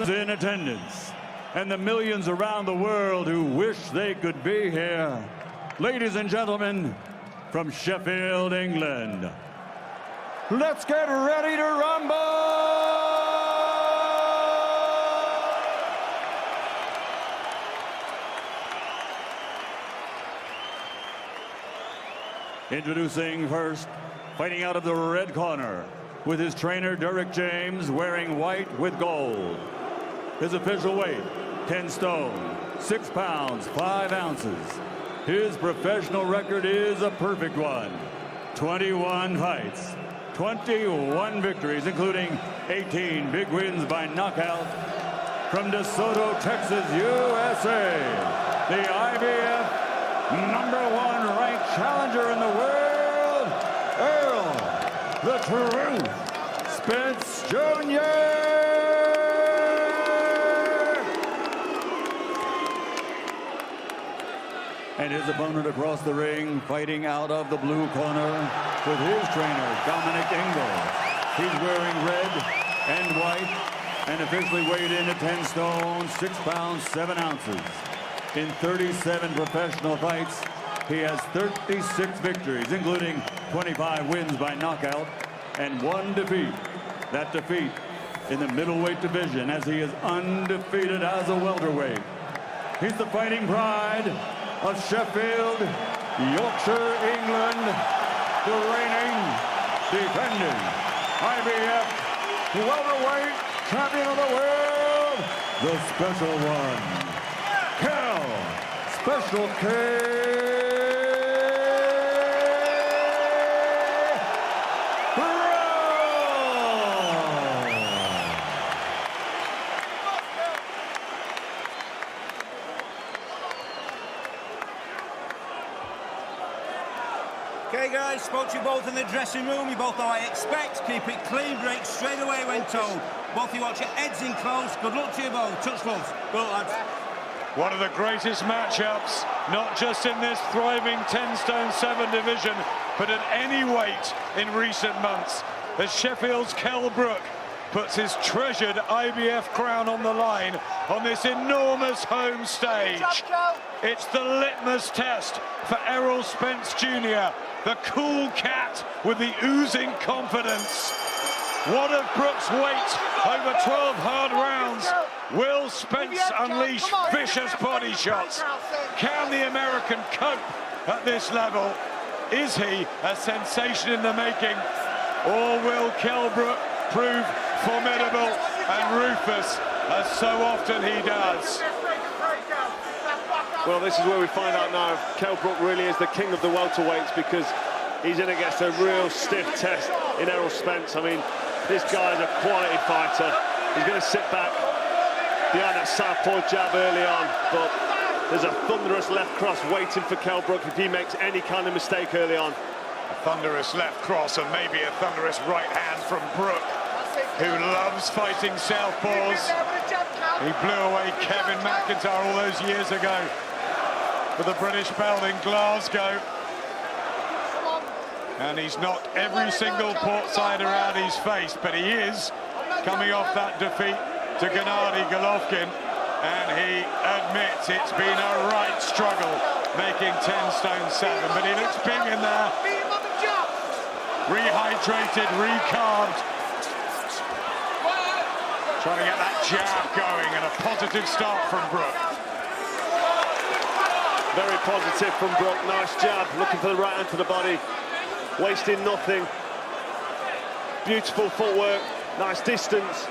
in attendance and the millions around the world who wish they could be here. Ladies and gentlemen, from Sheffield, England, let's get ready to rumble! Introducing first, fighting out of the red corner, with his trainer Derek James wearing white with gold. His official weight, 10 stone, 6 pounds, 5 ounces. His professional record is a perfect one. 21 fights, 21 victories, including 18 big wins by knockout. From DeSoto, Texas, USA, the IBF #1 ranked challenger in the world, Earl, the Truth, Spence Jr. And his opponent across the ring, fighting out of the blue corner with his trainer, Dominic Engel. He's wearing red and white and officially weighed in at 10 stone, 6 pounds, 7 ounces. In 37 professional fights, he has 36 victories, including 25 wins by knockout and 1 defeat. That defeat in the middleweight division, as he is undefeated as a welterweight. He's the fighting pride of Sheffield, Yorkshire, England, the reigning, defending IBF welterweight champion of the world, the special one, Special K. Okay guys, spoke to you both in the dressing room. You both know what I expect. Keep it clean, break straight away when told. Both of you watch your heads in close. Good luck to you both. Touch gloves. Go lads. One of the greatest matchups, not just in this thriving 10 stone 7 division, but at any weight in recent months, as Sheffield's Kell Brook puts his treasured IBF crown on the line on this enormous home stage. It's the litmus test for Errol Spence Jr., the cool cat with the oozing confidence. What of Brook's weight over 12 hard rounds? Will Spence unleash vicious body shots? Can the American cope at this level? Is he a sensation in the making? Or will Kell Brook prove formidable and ruthless, as so often he does? Well, this is where we find out now if Kell Brook really is the king of the welterweights, because he's in against a real stiff test in Errol Spence. I mean, this guy's a quality fighter. He's going to sit back behind that southpaw jab early on, but there's a thunderous left cross waiting for Kell Brook if he makes any kind of mistake early on. A thunderous left cross and maybe a thunderous right hand from Brook, who loves fighting southpaws. He blew away Kevin McIntyre all those years ago with the British belt in Glasgow. And he's knocked every single port-sider out he's faced, but he is coming off that defeat to Gennady Golovkin, and he admits it's been a right struggle making 10 stone 7, but he looks big in there. Rehydrated, recarbed. Trying to get that jab going, and a positive start from Brook. Very positive from Brook. Nice jab, looking for the right hand to the body. Wasting nothing. Beautiful footwork, nice distance,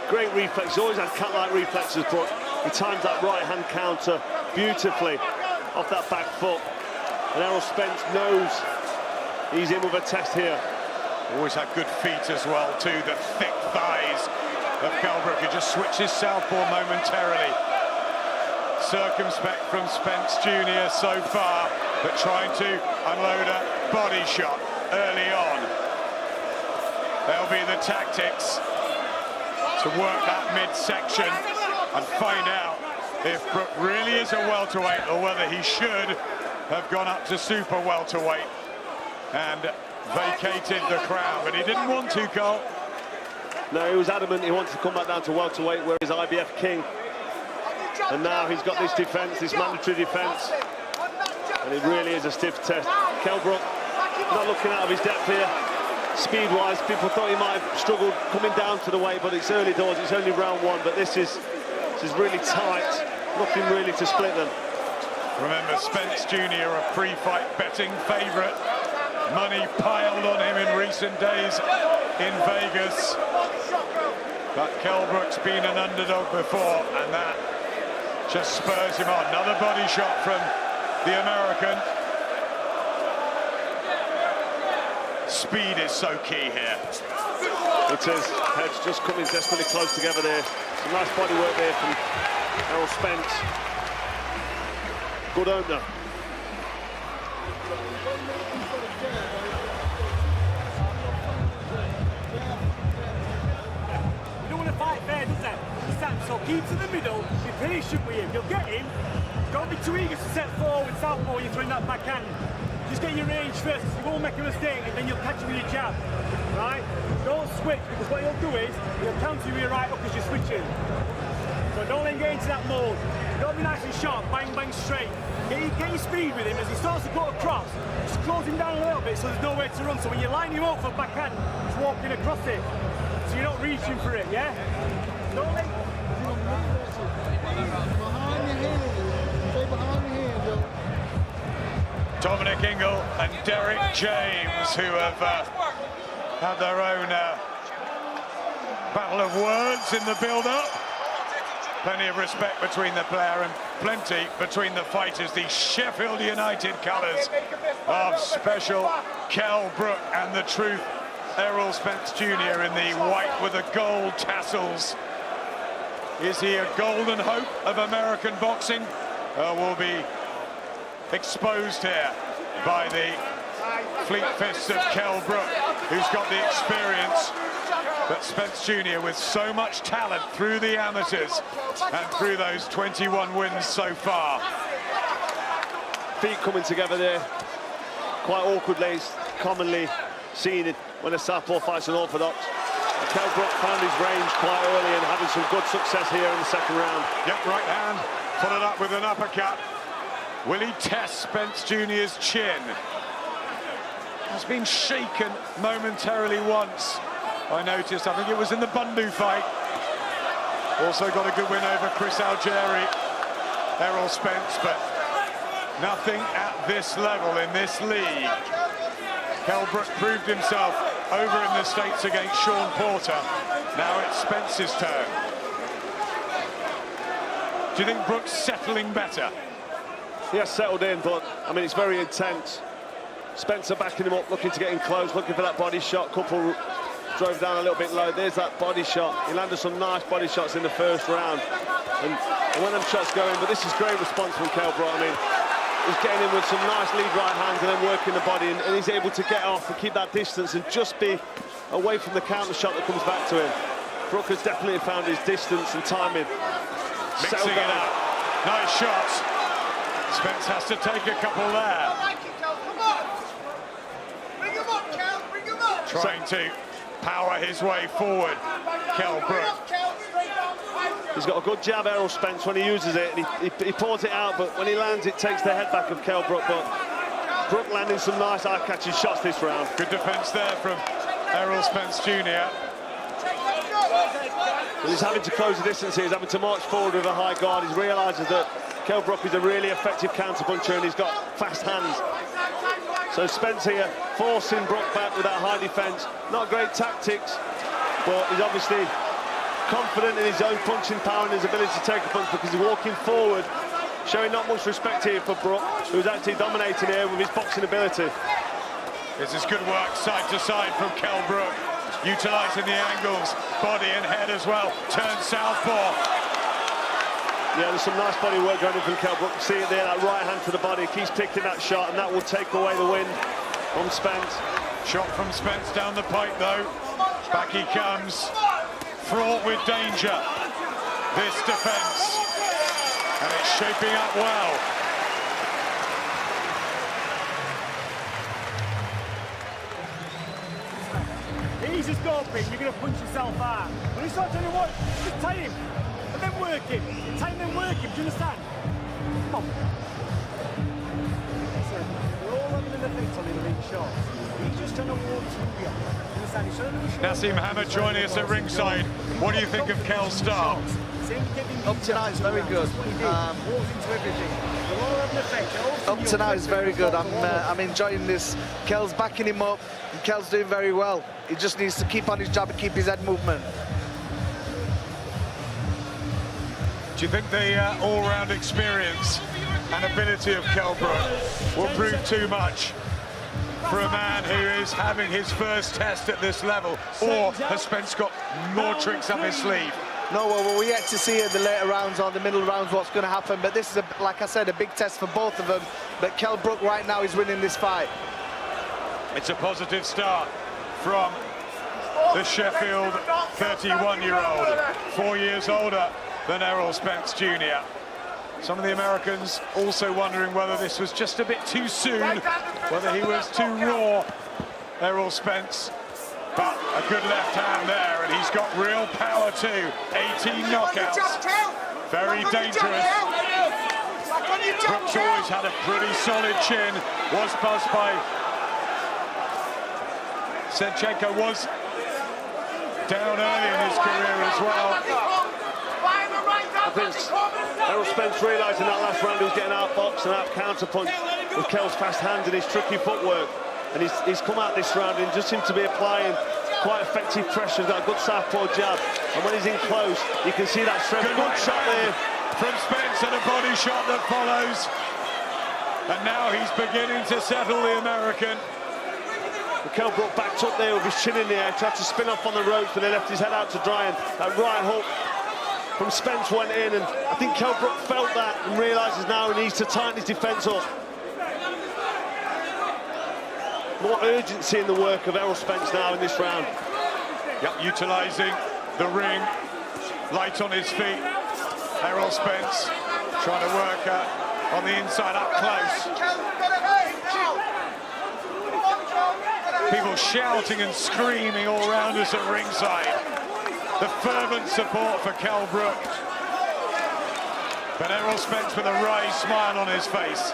great reflex. He's always had cat-like reflexes, Brook. He times that right-hand counter beautifully off that back foot. And Errol Spence knows he's in with a test here. Always had good feet as well, too. The thick thighs of Kell Brook, who just switches southpaw momentarily. Circumspect from Spence Jr. so far, but trying to unload a body shot early on. There'll be the tactics to work that midsection and find out if Brook really is a welterweight or whether he should have gone up to super welterweight and vacated the crown, but he didn't want to, Cole. No, he was adamant he wanted to come back down to welterweight, where he's IBF king. And now he's got this defence, this mandatory defence. And it really is a stiff test. Kell Brook not looking out of his depth here. Speed-wise, people thought he might have struggled coming down to the weight, but it's early doors, it's only round one, but this is really tight. Nothing really to split them. Remember, Spence Jr., a pre-fight betting favourite. Money piled on him in recent days in Vegas. But Kell Brook's been an underdog before, and that just spurs him on. Another body shot from the American. Speed is so key here. It is. Heads just coming desperately close together there. Some nice body work there from Errol Spence. Good opener. You don't want to fight fair, does it? So keep to the middle, be patient with him. You'll get him. Don't be too eager to set forward, southpaw, you're throwing that backhand. Just get your range first, you won't make a mistake, and then you'll catch him with your jab. Right? Don't switch, because what he'll do is, he'll counter you with your right hook as you're switching. So don't engage into that mode. Don't be nice and sharp, bang, bang, straight. Get your speed with him as he starts to go across. Just close him down a little bit so there's nowhere to run. So when you line him up for backhand, just walking across it. So you're not reaching for it, yeah? Don't let... Dominic Ingle and Derek James, who have had their own battle of words in the build-up. Plenty of respect between the player and plenty between the fighters. The Sheffield United colours of special Kell Brook and the Truth Errol Spence Jr. in the white with the gold tassels. Is he a golden hope of American boxing? Will be exposed here by the fleet fists of Kell Brook, who's got the experience. But Spence Jr. with so much talent through the amateurs and through those 21 wins so far. Feet coming together there, quite awkwardly, commonly seen it when a southpaw fights an orthodox. Kell Brook found his range quite early and having some good success here in the second round. Yep, right hand, followed up with an uppercut. Will he test Spence Jr.'s chin? Has been shaken momentarily once. I noticed, I think it was in the Bundu fight. Also got a good win over Chris Algieri, Errol Spence, but nothing at this level in this league. Kell Brook proved himself over in the States against Sean Porter. Now it's Spence's turn. Do you think Brook's settling better? He has settled in, but, I mean, it's very intense. Spencer backing him up, looking to get in close, looking for that body shot. Couple drove down a little bit low. There's that body shot. He landed some nice body shots in the first round. And when them shots go in, but this is great response from Kell Brook. I mean, he's getting in with some nice lead right hands and then working the body, and he's able to get off and keep that distance and just be away from the counter shot that comes back to him. Brook has definitely found his distance and timing. Mixing it up. Nice shots. Spence has to take a couple there. Trying to power his way forward, Kell Brook. He's got a good jab, Errol Spence, when he uses it. He pours it out, but when he lands, it takes the head back of Kell Brook. But Brook landing some nice eye-catching shots this round. Good defence there from Errol Spence Jr. He's having to close the distance here. He's having to march forward with a high guard. He realises that Kell Brook is a really effective counter-puncher and he's got fast hands. So Spence here forcing Brook back with that high defence. Not great tactics, but he's obviously confident in his own punching power and his ability to take a punch because he's walking forward, showing not much respect here for Brook, who's actually dominating here with his boxing ability. This is good work side to side from Kell Brook, utilising the angles, body and head as well. Turn southpaw. Yeah, there's some nice body work going in from Kell Brook. See it there, that right hand to the body, keeps picking that shot, and that will take away the win from Spence. Shot from Spence down the pipe, though. Back he comes. Fraught with danger, this defence. And it's shaping up well. he's just groping, you're going to punch yourself out. When you start telling him what, just tie him, and then work him. Tie him, then work him, do you understand? Come on. Listen, we're all having an effect on him in shots. He's just trying to walk through you. Understand? He's trying to do a shot. Nassim Hamad joining us at ringside. What do you think of Kel's start? Up tonight is very good. Up tonight is very good. I'm enjoying this. Kel's backing him up, and Kel's doing very well. He just needs to keep on his job and keep his head movement. Do you think the all-round experience and ability of Kell Brook will prove too much for a man who is having his first test at this level, or has Spence got more tricks up his sleeve? No, well, we're yet to see in the later rounds or the middle rounds what's going to happen, but this is, like I said, a big test for both of them. But Kell Brook right now is winning this fight. It's a positive start from the Sheffield 31-year-old, 4 years older than Errol Spence Jr. Some of the Americans also wondering whether this was just a bit too soon, whether he was too raw, Errol Spence. But a good left hand there, and he's got real power too. 18 knockouts, very dangerous. Brook's always had a pretty solid chin, was buzzed by Senchenko, was down early in his career as well. I think Errol Spence realising that last round he was getting outboxed and out counterpunch with Kell's fast hands and his tricky footwork. And he's come out this round and just seems to be applying quite effective pressure. He's got a good southpaw jab, and when he's in close, you can see that strength. Good shot there from Spence, and a body shot that follows. And now he's beginning to settle the American. Kell Brook backed up there with his chin in the air, tried to spin off on the ropes, but they left his head out to dry, and that right hook from Spence went in, and I think Kell Brook felt that and realises now he needs to tighten his defence up. More urgency in the work of Errol Spence now in this round. Yep, utilising the ring, light on his feet. Errol Spence trying to work on the inside up close. People shouting and screaming all around us at ringside. The fervent support for Kell Brook. But Errol Spence with a wry smile on his face.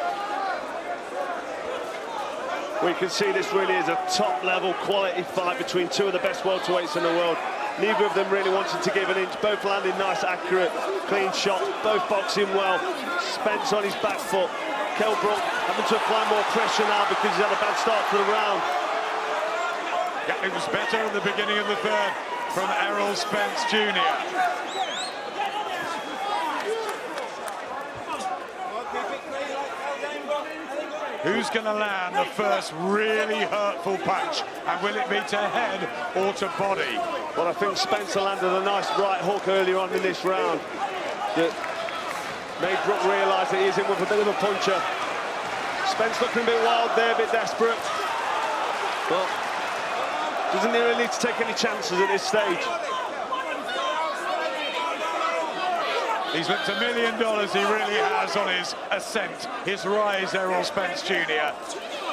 We can see this really is a top-level quality fight between two of the best welterweights in the world. Neither of them really wanted to give an inch. Both landing nice, accurate, clean shots. Both boxing well. Spence on his back foot. Kell Brook having to apply more pressure now because he's had a bad start to the round. Yeah, it was better at the beginning of the third from Errol Spence Jr. Who's going to land the first really hurtful punch? And will it be to head or to body? Well, I think Spencer landed a nice right hook earlier on in this round that made Brook realise that he is in with a bit of a puncher. Spence looking a bit wild there, a bit desperate. But doesn't he really need to take any chances at this stage? He's looked $1 million, he really has, on his ascent, his rise, Errol Spence Jr.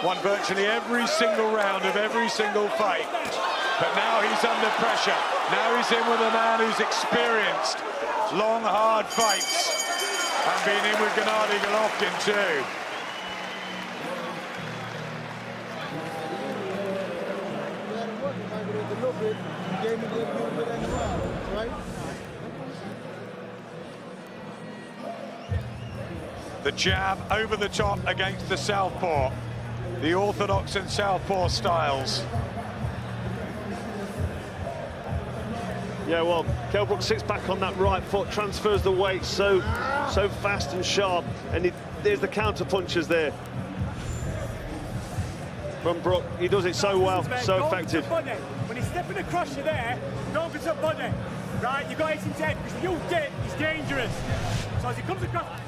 Won virtually every single round of every single fight. But now he's under pressure. Now he's in with a man who's experienced long, hard fights. And been in with Gennady Golovkin too. The jab over the top against the southpaw. The orthodox and southpaw styles. Yeah, well, Kell Brook sits back on that right foot, transfers the weight so fast and sharp, and there's the counter punches there from Brook. He does it so well, so effective. When he's stepping across you there, don't get up body, right? You got it in his head, because if you dip, he's dangerous. So as he comes across.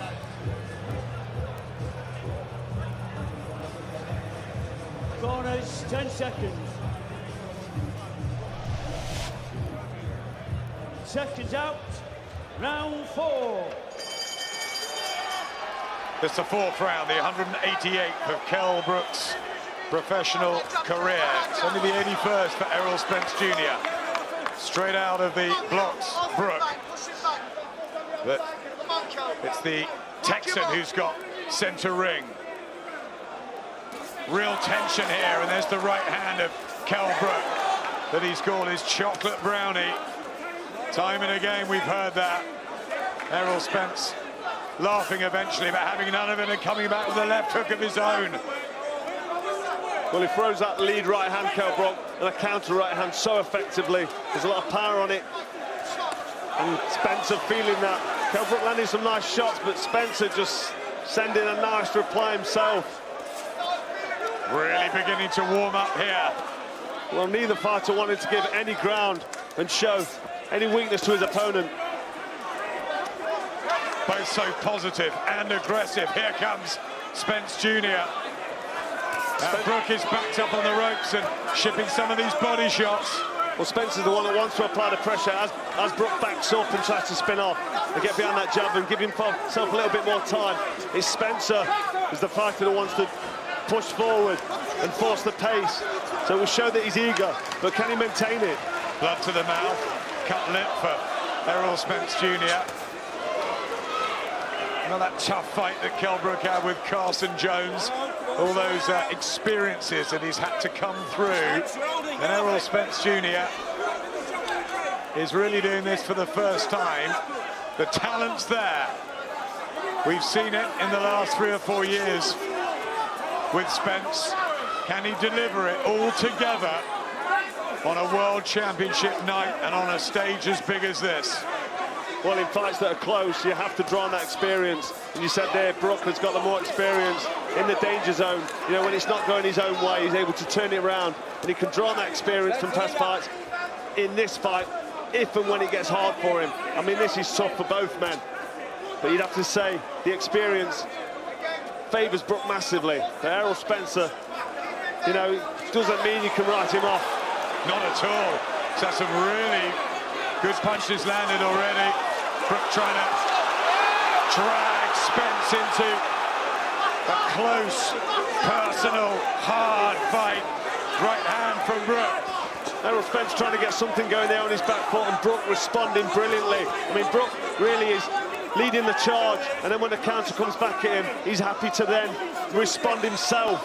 Corners, 10 seconds. Seconds out, round 4. It's the fourth round, the 188th of Kell Brook's professional career. It's only the 81st for Errol Spence Jr. Straight out of the blocks, Brook. But it's the Texan who's got centre ring. Real tension here, and there's the right hand of Kell Brook that he's called his chocolate brownie. Time and again we've heard that. Errol Spence laughing eventually, but having none of it and coming back with a left hook of his own. Well, he throws that lead right hand, Kell Brook, and a counter right hand so effectively. There's a lot of power on it. And Spencer feeling that. Kell Brook landing some nice shots, but Spencer just sending a nice reply himself. Really beginning to warm up here. Well, neither fighter wanted to give any ground and show any weakness to his opponent. Both so positive and aggressive. Here comes Spence Jr. Brook is backed up on the ropes and shipping some of these body shots. Well, Spencer's the one that wants to apply the pressure as Brook backs up and tries to spin off and get behind that jab and give himself a little bit more time. It's Spencer who's the fighter that wants to push forward and force the pace. So it will show that he's eager, but can he maintain it? Blood to the mouth, cut lip for Errol Spence Jr. Well, that tough fight that Kell Brook had with Carson Jones, all those experiences that he's had to come through. And Errol Spence Jr. is really doing this for the first time. The talent's there. We've seen it in the last 3 or 4 years with Spence. Can he deliver it all together on a World Championship night and on a stage as big as this? Well, in fights that are close, you have to draw on that experience. And you said there, Brook has got the more experience in the danger zone. You know, when it's not going his own way, he's able to turn it around. And he can draw on that experience from past fights in this fight, if and when it gets hard for him. I mean, this is tough for both men. But you'd have to say the experience favours Brook massively. But Errol Spencer, you know, doesn't mean you can write him off. Not at all. He's had some really good punches landed already. Brook trying to drag Spence into a close, personal, hard fight. Right hand from Brook. Errol Spence trying to get something going there on his back foot, and Brook responding brilliantly. I mean, Brook really is leading the charge, and then when the counter comes back at him, he's happy to then respond himself.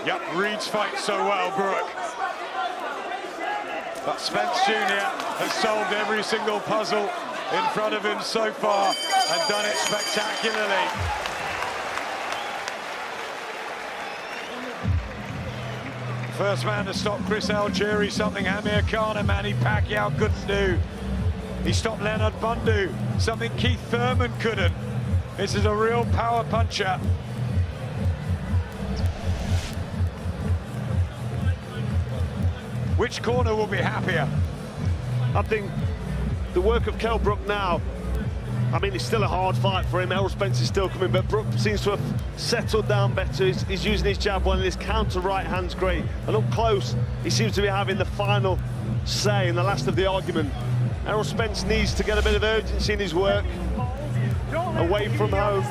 Yep, reads fight so well, Brook. But Spence Jr. has solved every single puzzle in front of him so far and done it spectacularly. First man to stop Chris Algieri, something Amir Khan and Manny Pacquiao couldn't do. He stopped Leonard Bundu, something Keith Thurman couldn't. This is a real power puncher. Which corner will be happier? I think the work of Kell Brook now, I mean, it's still a hard fight for him. Errol Spence is still coming, but Brook seems to have settled down better. He's using his jab well, and his counter right hand's great. And up close, he seems to be having the final say in the last of the argument. Errol Spence needs to get a bit of urgency in his work. Away from home,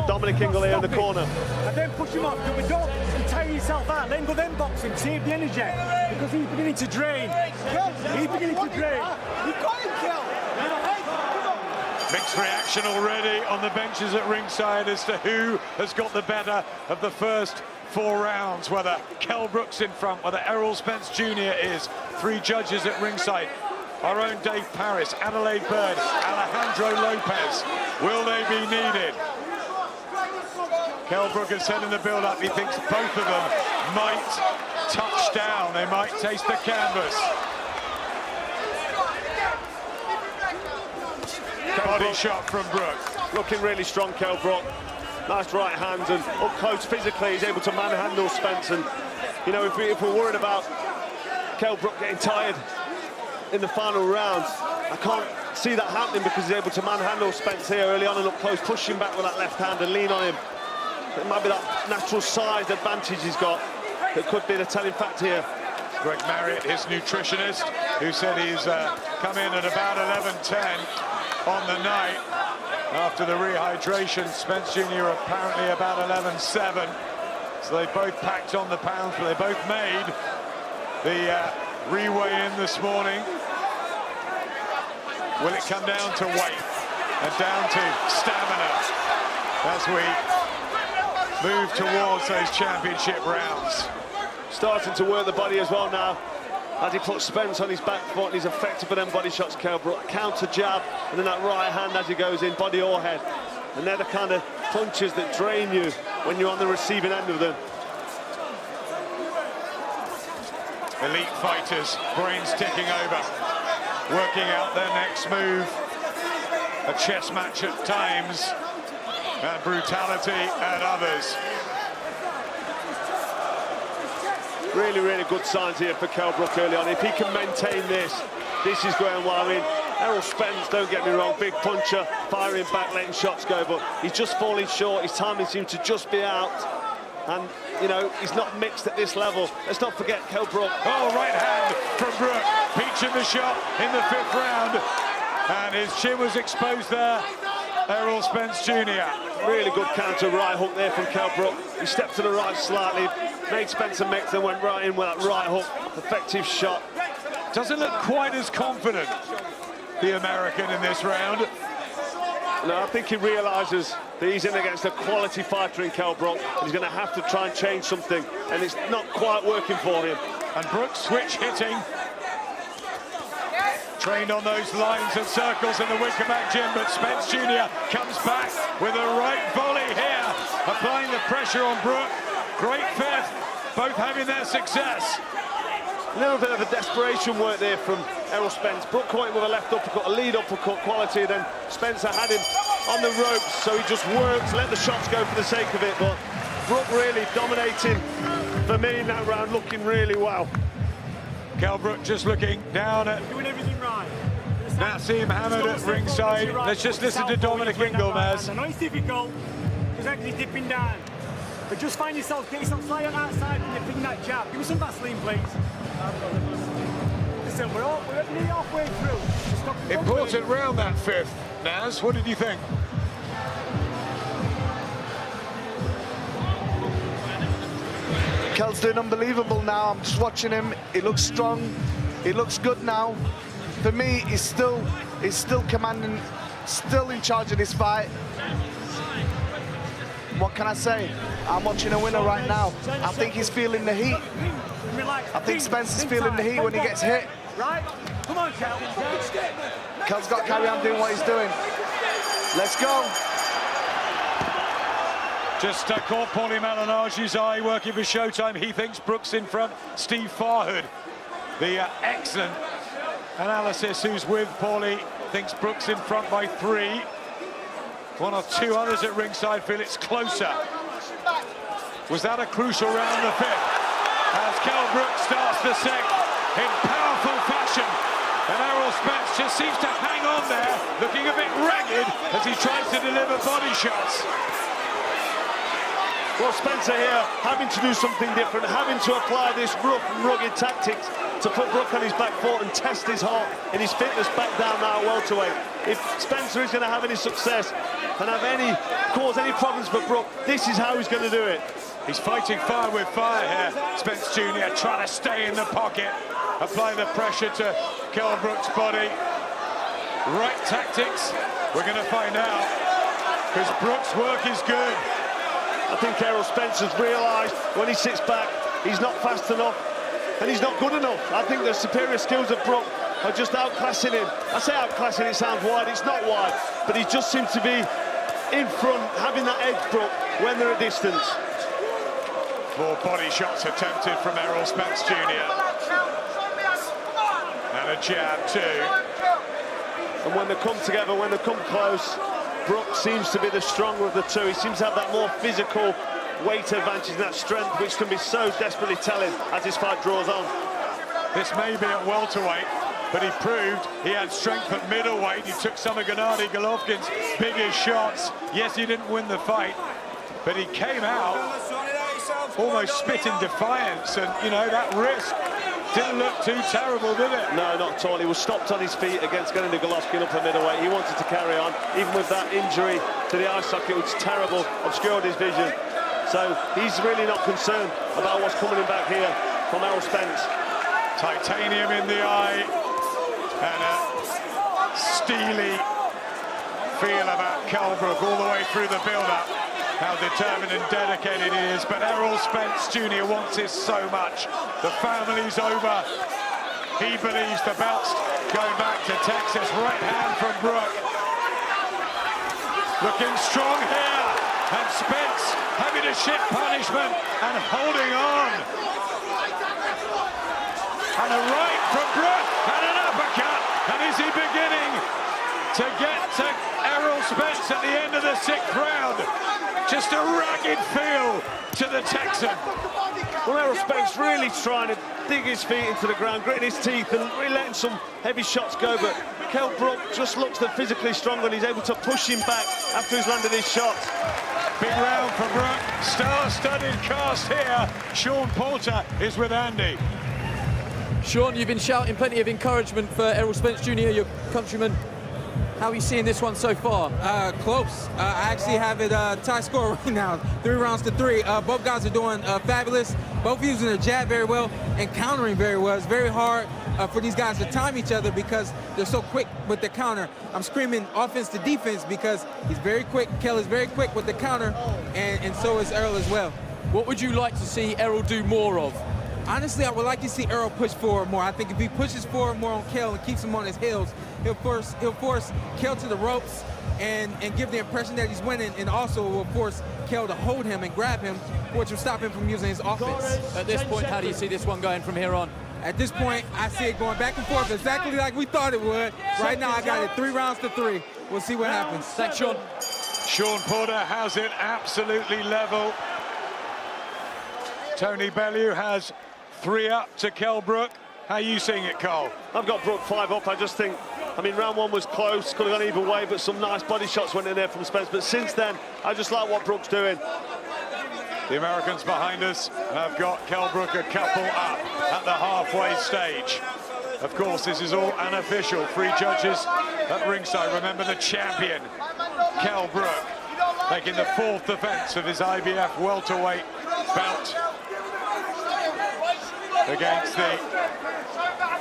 Dominic Ingle here in the corner. And then push him off, but don't tire yourself out, then go then box him, save the energy, because he's beginning to drain. He's beginning to drain. You've got him, Kell. Mixed reaction already on the benches at ringside as to who has got the better of the first 4 rounds, whether Kell Brook's in front, whether Errol Spence Jr. is. 3 judges at ringside. Our own Dave Paris, Adelaide Bird, Alejandro Lopez. Will they be needed? Kell Brook has said in the build-up he thinks both of them might touch down. They might taste the canvas. Body shot from Brook. Looking really strong, Kell Brook. Nice right hand, and up close physically he's able to manhandle Spence. And you know, if we're worried about Kell Brook getting tired in the final rounds, I can't see that happening because he's able to manhandle Spence here early on and up close, push him back with that left hand and lean on him. It might be that natural size advantage he's got that could be the telling factor here. Greg Marriott, his nutritionist, who said he's come in at about 11:10 on the night after the rehydration. Spence Jr. apparently about 11:7. So they both packed on the pounds, but they both made the re-weigh in this morning. Will it come down to weight and down to stamina as we move towards those championship rounds? Starting to work the body as well now, as he puts Spence on his back foot, and he's effective for them body shots, Kell Brook. Counter jab, and then that right hand as he goes in, body or head. And they're the kind of punches that drain you when you're on the receiving end of them. Elite fighters, brains ticking over, working out their next move. A chess match at times, and brutality at others. Really, really good signs here for Kell Brook early on. If he can maintain this, this is going well. I mean, Errol Spence, don't get me wrong, big puncher, firing back, letting shots go, but he's just falling short. His timing seems to just be out. And, you know, he's not mixed at this level. Let's not forget Kell Brook. Oh, right hand from Brook, peaching the shot in the 5th round. And his chin was exposed there, Errol Spence Jr. Really good counter right hook there from Kell Brook. He stepped to the right slightly, made Spencer mix, then went right in with that right hook. Effective shot. Doesn't look quite as confident, the American, in this round. No, I think he realises that he's in against a quality fighter in Kell Brook. He's going to have to try and change something, and it's not quite working for him. And Brook switch hitting. Trained on those lines and circles in the Winkerback gym, but Spence Jr. comes back with a right volley here, applying the pressure on Brook. Great 5th, both having their success. A little bit of a desperation work there from Errol Spence. Brook caught him with a left uppercut, a lead uppercut quality, then Spencer had him on the ropes, so he just worked, let the shots go for the sake of it, but Brook really dominating for me in that round, looking really well. Kell Brook just looking down at Doing everything right. Nassim Hamid at ringside. Let's just listen to Dominic Ingle-Maz. I know it's difficult, because he's dipping down. But just find yourself, get yourself slightly on that side when you're picking that jab. Give me some Vaseline, please. Listen, we're nearly halfway through. Stop Important round, that 5th. Naz, what did you think? Kell's doing unbelievable now. I'm just watching him. He looks strong. He looks good now. For me, he's still commanding, still in charge of this fight. What can I say? I'm watching a winner right now. I think he's feeling the heat. I think Spencer's feeling the heat when he gets hit. Right? Come on, Kell. Kell's got to carry on doing what he's doing. Let's go. Just caught Paulie Malinage's eye working for Showtime. He thinks Brook's in front. Steve Farhood, the excellent analysis who's with Paulie, thinks Brook's in front by 3. 1 or 2 others at ringside feel it's closer. Was that a crucial round, the 5th? As Kell Brook starts the 6th in powerful fashion. And Errol Spence just seems to hang on there, looking a bit ragged as he tries to deliver body shots. Well, Spencer here having to do something different, having to apply this rough and rugged tactics to put Brook on his back foot and test his heart and his fitness back down now at welterweight. If Spencer is going to have any success and cause any problems for Brook, this is how he's going to do it. He's fighting fire with fire here. Spence Jr. trying to stay in the pocket, apply the pressure to Kell Brook's body. Right tactics, we're going to find out, because Brook's work is good. I think Errol Spence has realised when he sits back, he's not fast enough and he's not good enough. I think the superior skills of Brook are just outclassing him. I say outclassing, it sounds wide, it's not wide, but he just seems to be in front, having that edge, Brook, when they're at distance. More body shots attempted from Errol Spence Jr. And a jab too. And when they come together, when they come close, Brook seems to be the stronger of the two. He seems to have that more physical weight advantage and that strength, which can be so desperately telling as this fight draws on. This may be at welterweight, but he proved he had strength at middleweight. He took some of Gennady Golovkin's biggest shots. Yes, he didn't win the fight, but he came out almost spitting defiance, and, you know, that risk didn't look too terrible, did it? No, not at all. He was stopped on his feet against Gennady Golovkin up at middleweight. He wanted to carry on, even with that injury to the eye socket, which terrible, obscured his vision. So he's really not concerned about what's coming in back here from Errol Spence. Titanium in the eye and a steely feel about Kell Brook all the way through the build-up. How determined and dedicated he is, but Errol Spence Jr. wants this so much. The family's over. He believes the belt's going back to Texas. Right hand from Brook. Looking strong here, and Spence having to shift punishment and holding on. And a right from Brook, and an uppercut. And is he beginning to get to Errol Spence at the end of the 6th round? Just a ragged feel to the Texan. Well, Errol Spence really trying to dig his feet into the ground, gritting his teeth and really letting some heavy shots go, but Kell Brook just looks physically stronger and he's able to push him back after he's landed his shots. Big round for Brook, star-studded cast here. Sean Porter is with Andy. Sean, you've been shouting plenty of encouragement for Errol Spence Jr., your countryman. How are you seeing this one so far? Close. I actually have it tie score right now, 3 rounds to 3. Both guys are doing fabulous. Both using their jab very well and countering very well. It's very hard for these guys to time each other because they're so quick with the counter. I'm screaming offense to defense because he's very quick. Kell is very quick with the counter, and so is Errol as well. What would you like to see Errol do more of? Honestly, I would like to see Errol push forward more. I think if he pushes forward more on Kell and keeps him on his heels, he'll force Kell to the ropes and give the impression that he's winning, and also will force Kell to hold him and grab him, which will stop him from using his offense. At this point, how do you see this one going from here on? At this point, I see it going back and forth exactly like we thought it would. Right now, I got it 3 rounds to 3. We'll see what happens. Thanks, Sean. Sean Porter has it absolutely level. Tony Bellew has 3 up to Kell Brook. How are you seeing it, Cole? I've got Brook 5 up. I just think, I mean, round 1 was close, could have gone either way, but some nice body shots went in there from Spence. But since then, I just like what Brook's doing. The Americans behind us have got Kell Brook a couple up at the halfway stage. Of course, this is all unofficial. 3 judges at ringside. Remember the champion, Kell Brook, making the 4th defense of his IBF welterweight belt against the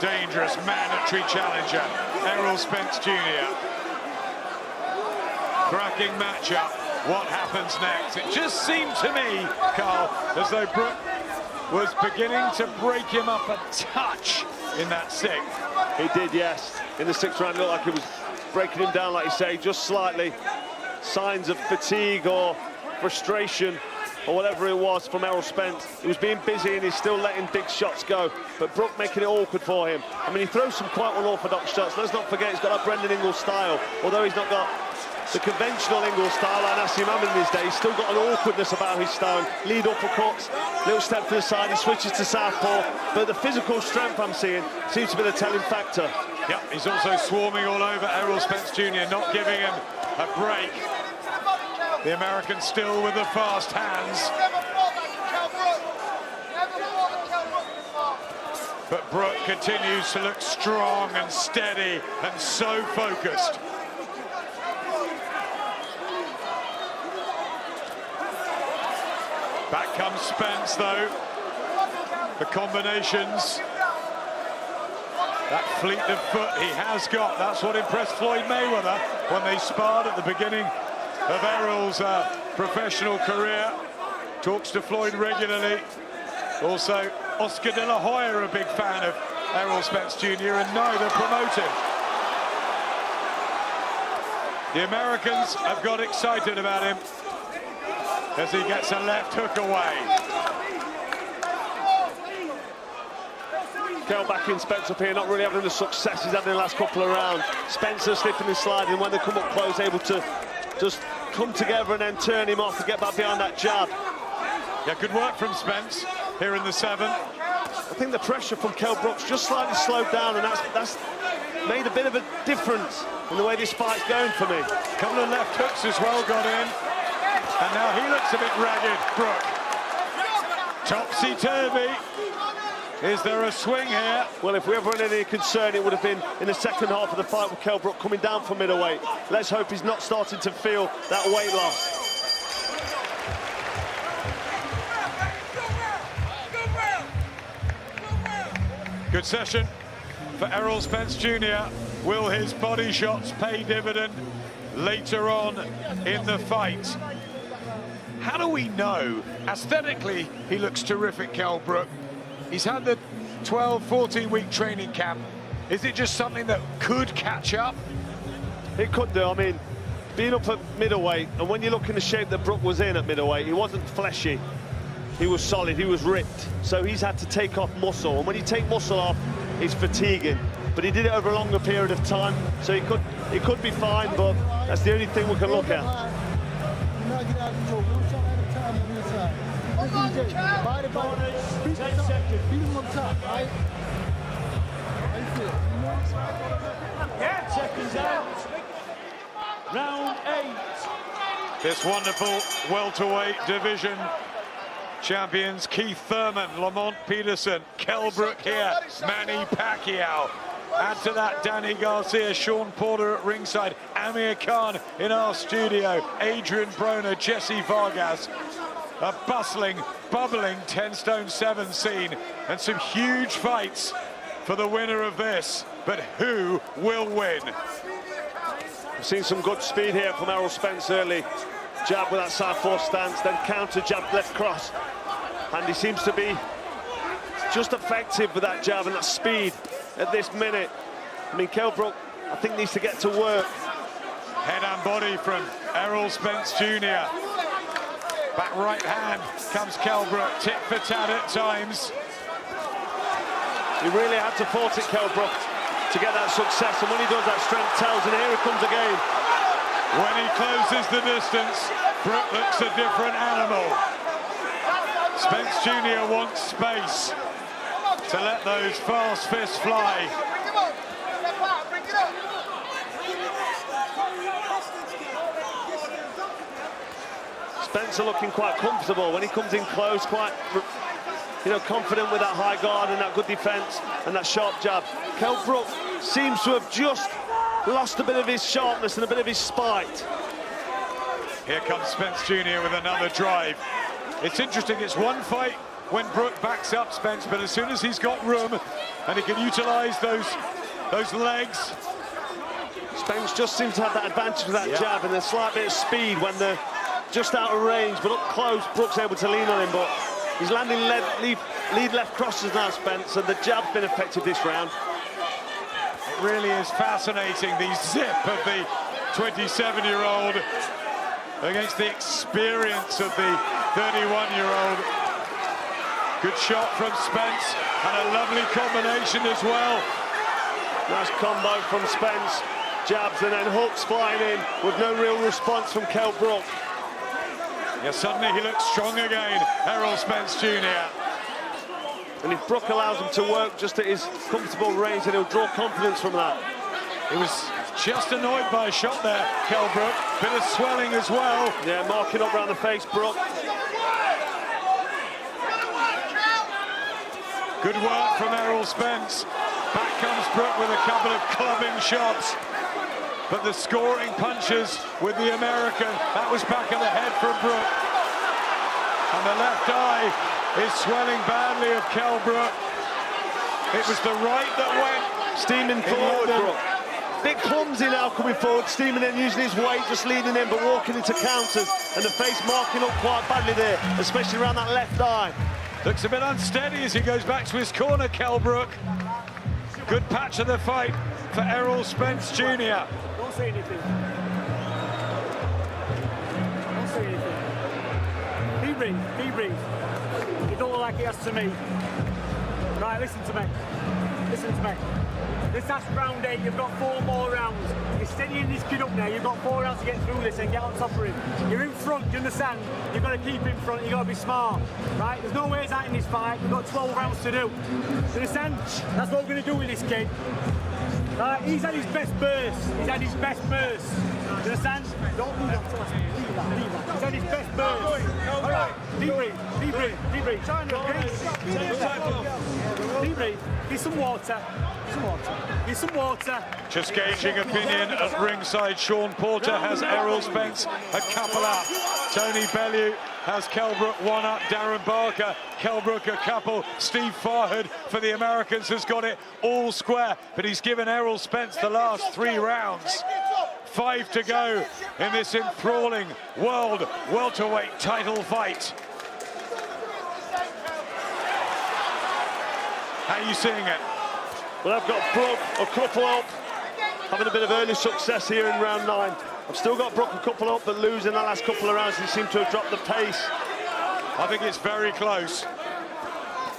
dangerous mandatory challenger, Errol Spence Jr. Cracking matchup. What happens next? It just seemed to me, Carl, as though Brook was beginning to break him up a touch in that 6th. He did, yes. In the 6th round, it looked like he was breaking him down, like you say, just slightly. Signs of fatigue or frustration or whatever it was from Errol Spence. He was being busy and he's still letting big shots go, but Brook making it awkward for him. I mean, he throws some quite unorthodox shots. Let's not forget he's got that Brendan Ingle style, although he's not got the conventional Ingle style like Nassim Ahmed in his day. He's still got an awkwardness about his style. Lead uppercuts, little step to the side, he switches to southpaw, but the physical strength I'm seeing seems to be the telling factor. Yep, he's also swarming all over Errol Spence Jr., not giving him a break. The American still with the fast hands. But Brook continues to look strong and steady and so focused. Back comes Spence, though. The combinations. That fleet of foot he has got. That's what impressed Floyd Mayweather when they sparred at the beginning of Errol's professional career. Talks to Floyd regularly. Also, Oscar De La Hoya, a big fan of Errol Spence Jr., and neither promote him. The Americans have got excited about him as he gets a left hook away. Kell backing Spence up here, not really having the success he's had in the last couple of rounds. Spencer slipping and sliding when they come up close, able to just come together and then turn him off and get back behind that jab. Yeah, good work from Spence here in the 7th. I think the pressure from Kell Brook's just slightly slowed down, and that's made a bit of a difference in the way this fight's going for me. A couple of left hooks as well got in. And now he looks a bit ragged, Brook. Topsy-turvy. Is there a swing here? Well, if we ever had any concern, it would have been in the 2nd half of the fight with Kell Brook coming down from middleweight. Let's hope he's not starting to feel that weight loss. Good session for Errol Spence Jr. Will his body shots pay dividend later on in the fight? How do we know? Aesthetically, he looks terrific, Kell Brook. He's had the 12, 14-week training camp. Is it just something that could catch up? It could do. I mean, being up at middleweight, and when you look in the shape that Brook was in at middleweight, he wasn't fleshy. He was solid, he was ripped. So he's had to take off muscle. And when you take muscle off, it's fatiguing. But he did it over a longer period of time, so he could be fine, but that's the only thing we can look at. Seconds out. Round 8. This wonderful welterweight division champions Keith Thurman, Lamont Peterson, Kell Brook here, Manny Pacquiao. Add to that Danny Garcia, Sean Porter at ringside, Amir Khan in our studio, Adrian Broner, Jesse Vargas. A bustling, bubbling 10 stone 7 scene, and some huge fights for the winner of this. But who will win? We've seen some good speed here from Errol Spence early. Jab with that southpaw stance, then counter jab, left cross. And he seems to be just effective with that jab and that speed at this minute. I mean, Kell Brook, I think, needs to get to work. Head and body from Errol Spence Jr. Back right hand comes Kell Brook, tit for tat at times. He really had to force it, Kell Brook, to get that success, and when he does, that strength tells, and here it comes again. When he closes the distance, Brook looks a different animal. Spence Jr. wants space to let those fast fists fly. Spencer looking quite comfortable when he comes in close, quite, you know, confident with that high guard and that good defense and that sharp jab. Kell Brook seems to have just lost a bit of his sharpness and a bit of his spite. Here comes Spence Jr. with another drive. It's interesting, it's one fight when Brook backs up Spence, but as soon as he's got room and he can utilize those legs. Spence just seems to have that advantage with that jab and a slight bit of speed when they're just out of range, but up close, Brook's able to lean on him, but he's landing lead left crosses now, Spence, and the jab's been effective this round. It really is fascinating, the zip of the 27-year-old against the experience of the 31-year-old. Good shot from Spence, and a lovely combination as well. Nice combo from Spence. Jabs and then hooks flying in with no real response from Kell Brook. Yeah, suddenly he looks strong again, Errol Spence Jr. And if Brook allows him to work just at his comfortable range, then he'll draw confidence from that. He was just annoyed by a shot there, Kell Brook. Bit of swelling as well. Yeah, marking up around the face, Brook. Good work from Errol Spence. Back comes Brook with a couple of clubbing shots. But the scoring punches with the American, that was back of the head from Brook. And the left eye is swelling badly of Kell Brook. It was the right that went. Steaming forward, Brook. Bit clumsy now coming forward, steaming in, using his weight, just leading in, but walking into counters. And the face marking up quite badly there, especially around that left eye. Looks a bit unsteady as he goes back to his corner, Kell Brook. Good patch of the fight for Errol Spence Jr. Don't say anything. Don't say anything. Be brief. You don't look like it has to me. Right, listen to me. Listen to me. This last round 8, you've got 4 more rounds. You're steadying this kid up now, you've got 4 rounds to get through this and get on top of him. You're in front, you understand? You've got to keep in front, you've got to be smart. Right? There's no ways out in this fight, we've got 12 rounds to do. You understand? That's what we're going to do with this kid. Right? He's had his best burst. He's had his best burst. You understand? Don't do that. Leave that. He's had his best burst. All right. Deep breathe. Deep breathe. Deep breathe. Get some water. Some water. Get some water. Just gauging opinion at ringside, Sean Porter has Errol Spence a couple up. Tony Bellew has Kell Brook one up. Darren Barker, Kell Brook a couple. Steve Farhood for the Americans has got it all square, but he's given Errol Spence the last 3 rounds. 5 to go in this enthralling world welterweight title fight. How are you seeing it? Well, I've got Brook a couple up, having a bit of early success here in round 9. I've still got Brook a couple up, but losing the last couple of rounds, he seemed to have dropped the pace. I think it's very close.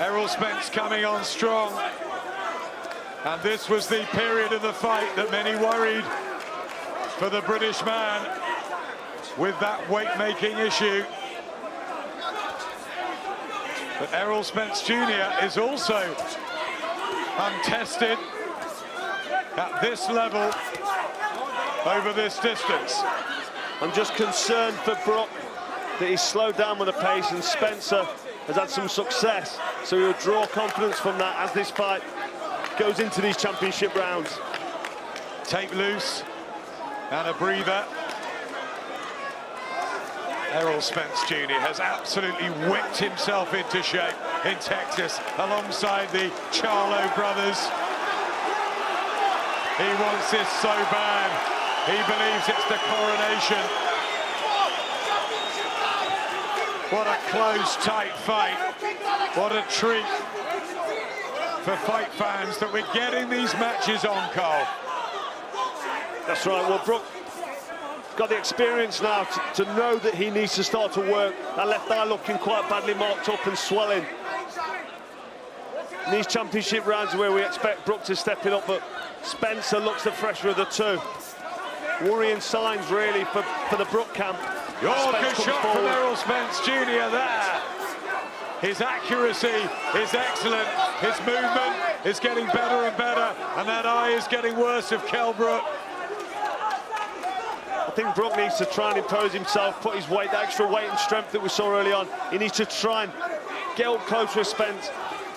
Errol Spence coming on strong. And this was the period of the fight that many worried for the British man with that weight-making issue. But Errol Spence Jr. is also untested at this level over this distance. I'm just concerned for Brook that he's slowed down with the pace, and Spencer has had some success, so he'll draw confidence from that as this fight goes into these championship rounds. Tape loose and a breather. Errol Spence Jr. has absolutely whipped himself into shape in Texas alongside the Charlo brothers. He wants this so bad. He believes it's the coronation. What a close, tight fight. What a treat for fight fans that we're getting these matches on, Cole. That's right. Well, Brook got the experience now to know that he needs to start to work. That left eye looking quite badly marked up and swelling. In these championship rounds where we expect Brook to step it up, but Spencer looks the fresher of the two. Worrying signs really for the Brook camp. Oh, good shot from Errol Spence Jr. there. His accuracy is excellent. His movement is getting better and better, and that eye is getting worse of Kell Brook. I think Brook needs to try and impose himself, put his weight, the extra weight and strength that we saw early on. He needs to try and get up close with Spence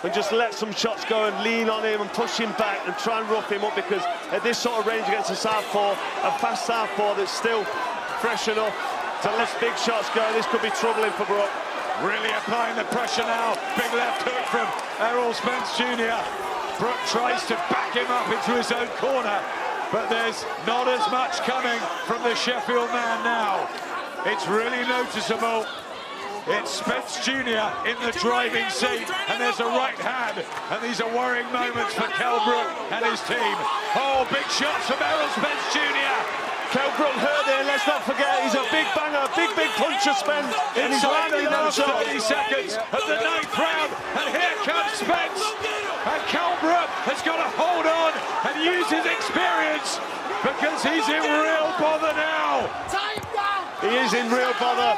and just let some shots go and lean on him and push him back and try and rough him up, because at this sort of range against a southpaw, a fast southpaw that's still fresh enough to let big shots go, this could be troubling for Brook. Really applying the pressure now. Big left hook from Errol Spence Jr. Brook tries to back him up into his own corner, but there's not as much coming from the Sheffield man now. It's really noticeable. It's Spence Jr. in the driving seat, and there's a right hand, and these are worrying moments for Kell Brook and his team. Oh, big shots from Errol Spence Jr. Kell Brook hurt there, let's not forget, he's a big banger, big puncher, Spence. And he's Inside the last 30 landing seconds of the 9th round, and here comes Spence. And Kell Brook has got to hold on and use his experience, because he's in real bother now. He is in real bother.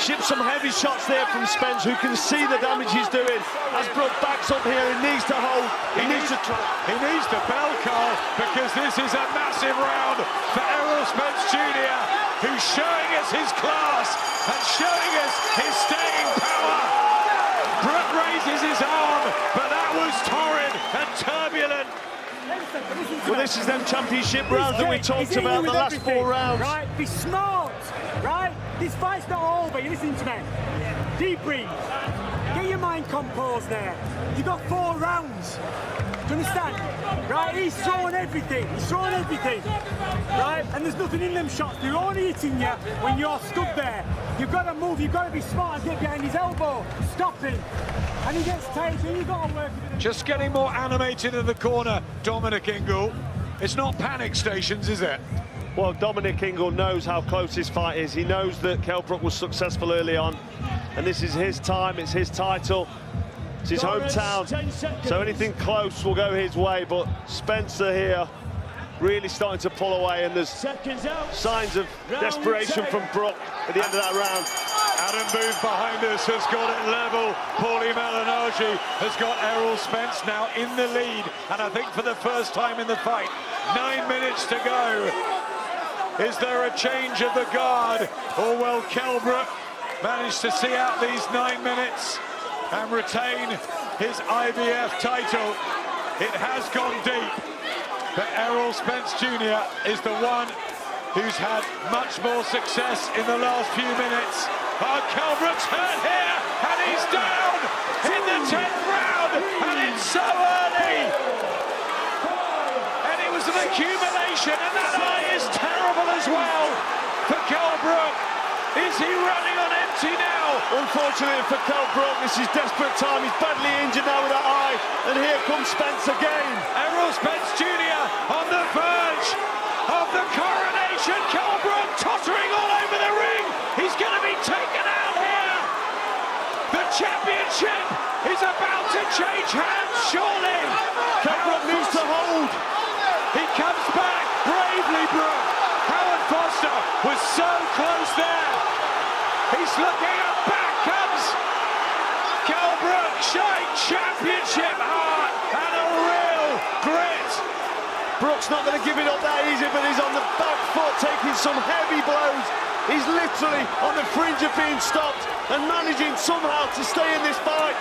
Shipped some heavy shots there from Spence, who can see the damage he's doing. As Brook backs up here, he needs to hold. He needs to try. He needs to bell, Carl, because this is a massive round for Errol Spence Jr., who's showing us his class and showing us his staying power. Brook raises his arm, but that was torrid and turbulent. Well, this is them championship rounds that we talked about, the last 4 rounds. Right, be smart, right? This fight's not over, you listen to me. Deep breathe. Get your mind composed there. You've got 4 rounds. Do you understand? Right, he's throwing everything. He's throwing everything. Right? And there's nothing in them shots. They're only hitting you when you're stood there. You've got to move, you've got to be smart and get behind his elbow. Stop him. And he gets tight, and you've got to work with him. Just getting more animated in the corner, Dominic Ingle. It's not panic stations, is it? Well, Dominic Ingle knows how close this fight is. He knows that Kell Brook was successful early on, and this is his time, it's his title, it's his hometown, so anything close will go his way. But Spencer here really starting to pull away, and there's signs of desperation from Brook at the end of that round. Adam Booth behind us has got it level. Paulie Malignaggi has got Errol Spence now in the lead, and I think for the first time in the fight, 9 minutes to go. Is there a change of the guard, or will Kell Brook manage to see out these 9 minutes and retain his IBF title? It has gone deep. But Errol Spence Jr. is the one who's had much more success in the last few minutes. Oh, Kell Brook's hurt here, and he's down in the 10th round, and it's so early. And it was an accumulation, and that eye is terrible as well for Kell Brook. Is he running on empty now? Unfortunately for Kell Brook, this is desperate time. He's badly injured now with that eye, and here comes Spence again. Errol Spence Jr. on the verge of the coronation. Kell Brook tottering all over the ring. He's going to be taken out here. The championship is about to change hands, surely. Kell Brook needs to hold. He comes back bravely, Brook. Howard Foster was so close there. He's looking up, back comes Kell Brook, showing championship heart and a real grit. Brook's not going to give it up that easy, but he's on the back foot, taking some heavy blows. He's literally on the fringe of being stopped and managing somehow to stay in this fight.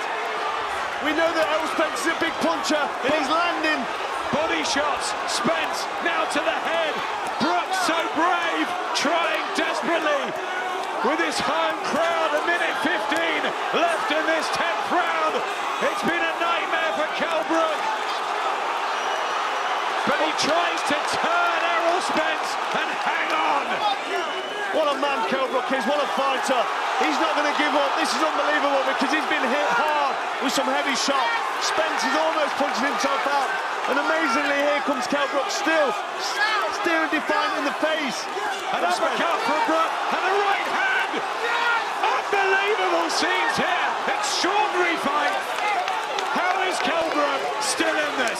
We know that Errol Spence is a big puncher, and he's landing. Body shots, Spence now to the head. Brook so brave, trying desperately. With his home crowd, a minute 15 left in this 10th round. It's been a nightmare for Kell Brook. But he tries to turn Errol Spence and hang on. What a man Kell Brook is, what a fighter. He's not going to give up. This is unbelievable because he's been hit hard with some heavy shots. Spence is almost punching himself out. And amazingly, here comes Kell Brook still staring defiant in the face. An uppercut from Brook and a right hand. Unbelievable scenes here. Extraordinary fight. How is Kell Brook still in this?